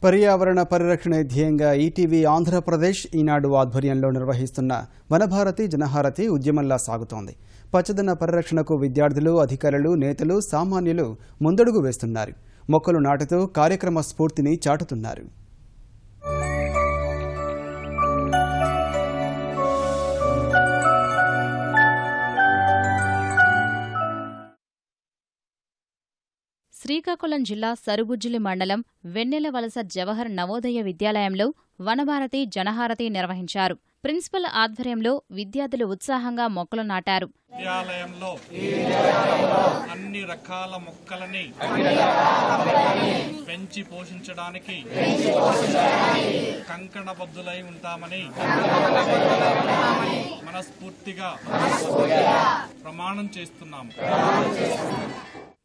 పర్యావరణ పరిరక్షణ ధ్యేయంగా ఈటీవీ ఆంధ్రప్రదేశ్ ఈనాడు ఆధ్వర్యంలో నిర్వహిస్తున్న వనభారతి జనహారతి ఉద్యమంలా సాగుతోంది. పచ్చదన పరిరక్షణకు విద్యార్థులు, అధికారులు, నేతలు, సామాన్యులు ముందడుగు వేస్తున్నారు. మొక్కలు నాటుతూ కార్యక్రమ స్ఫూర్తిని చాటుతున్నారు. శ్రీకాకుళం జిల్లా సరుబుజ్జిలి మండలం వెన్నెలవలస జవహర్ నవోదయ విద్యాలయంలో వనభారతి జనహారతి నిర్వహించారు. ప్రిన్సిపల్ ఆధ్వర్యంలో విద్యార్థులు ఉత్సాహంగా మొక్కలు నాటారు. విద్యాలయంలో అన్ని రకాల మొక్కలని పెంచి పోషించడానికి కంకణబద్ధులై ఉంటామని మనస్ఫూర్తిగా ప్రమాణం చేస్తున్నాము.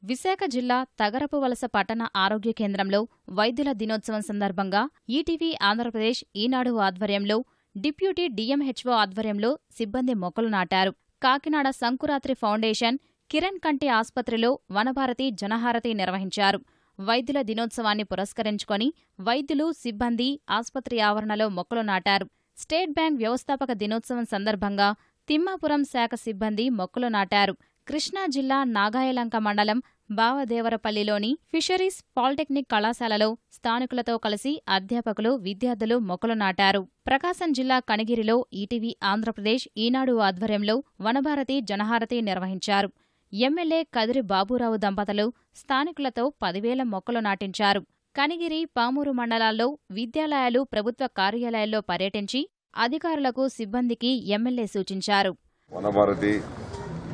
విశాఖ జిల్లా తగరపువలస పట్టణ ఆరోగ్య కేంద్రంలో వైద్యుల దినోత్సవం సందర్భంగా ఈటీవీ ఆంధ్రప్రదేశ్ ఈనాడు ఆధ్వర్యంలో డిప్యూటీ డీఎంహెచ్ఓ ఆధ్వర్యంలో సిబ్బంది మొక్కలు నాటారు. కాకినాడ సంకురాత్రి ఫౌండేషన్, కిరణ్ కంటి ఆసుపత్రిలో వనభారతి జనహారతి నిర్వహించారు. వైద్యుల దినోత్సవాన్ని పురస్కరించుకొని వైద్యులు, సిబ్బంది ఆసుపత్రి ఆవరణలో మొక్కలు నాటారు. స్టేట్ బ్యాంక్ వ్యవస్థాపక దినోత్సవం సందర్భంగా తిమ్మాపురం శాఖ సిబ్బంది మొక్కలు నాటారు. కృష్ణా జిల్లా నాగాయలంక మండలం బావదేవరపల్లిలోని ఫిషరీస్ పాలిటెక్నిక్ కళాశాలలో స్థానికులతో కలిసి అధ్యాపకులు, విద్యార్థులు మొక్కలు నాటారు. ప్రకాశం జిల్లా కనిగిరిలో ఈటీవీ ఆంధ్రప్రదేశ్ ఈనాడు ఆధ్వర్యంలో వనభారతి జనహారతి నిర్వహించారు. ఎమ్మెల్యే కదిరి బాబూరావు దంపతులు స్థానికులతో 10,000 మొక్కలు నాటించారు. కనిగిరి, పామూరు మండలాల్లో విద్యాలయాలు, ప్రభుత్వ కార్యాలయాల్లో పర్యటించి అధికారులకు, సిబ్బందికి ఎమ్మెల్యే సూచించారు. వనభారతి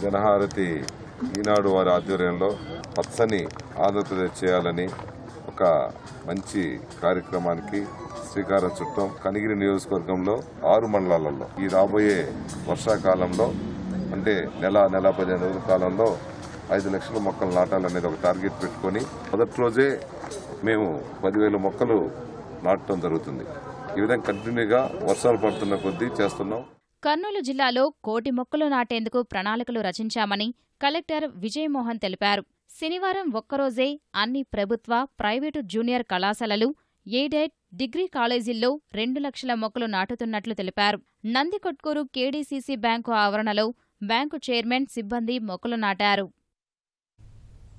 జనహారతి ఈనాడు వారి ఆధ్వర్యంలో పచ్చని ఆంధ్రప్రదేశ్ చేయాలని ఒక మంచి కార్యక్రమానికి శ్రీకారం చుట్టాం. కనిగిరి నియోజకవర్గంలో 6 మండలాలలో ఈ రాబోయే వర్షాకాలంలో అంటే నెల 15 రోజుల కాలంలో 5 లక్షల మొక్కలు నాటాలనేది ఒక టార్గెట్ పెట్టుకొని మొదటి రోజే మేము 10,000 మొక్కలు నాటడం జరుగుతుంది. ఈ విధంగా కంటిన్యూగా వర్షాలు పడుతున్న కొద్దీ చేస్తున్నాం. కర్నూలు జిల్లాలో 1,000,000 మొక్కలు నాటేందుకు ప్రణాళికలు రచించామని కలెక్టర్ విజయమోహన్ తెలిపారు. శనివారం ఒక్కరోజే అన్ని ప్రభుత్వ, ప్రైవేటు జూనియర్ కళాశాలలు, ఎయిడెడ్, డిగ్రీ కాలేజీల్లో 2 లక్షల మొక్కలు నాటుతున్నట్లు తెలిపారు. నందికొట్కూరు కేడీసీసీ బ్యాంకు ఆవరణలో బ్యాంకు చైర్మన్, సిబ్బంది మొక్కలు నాటారు.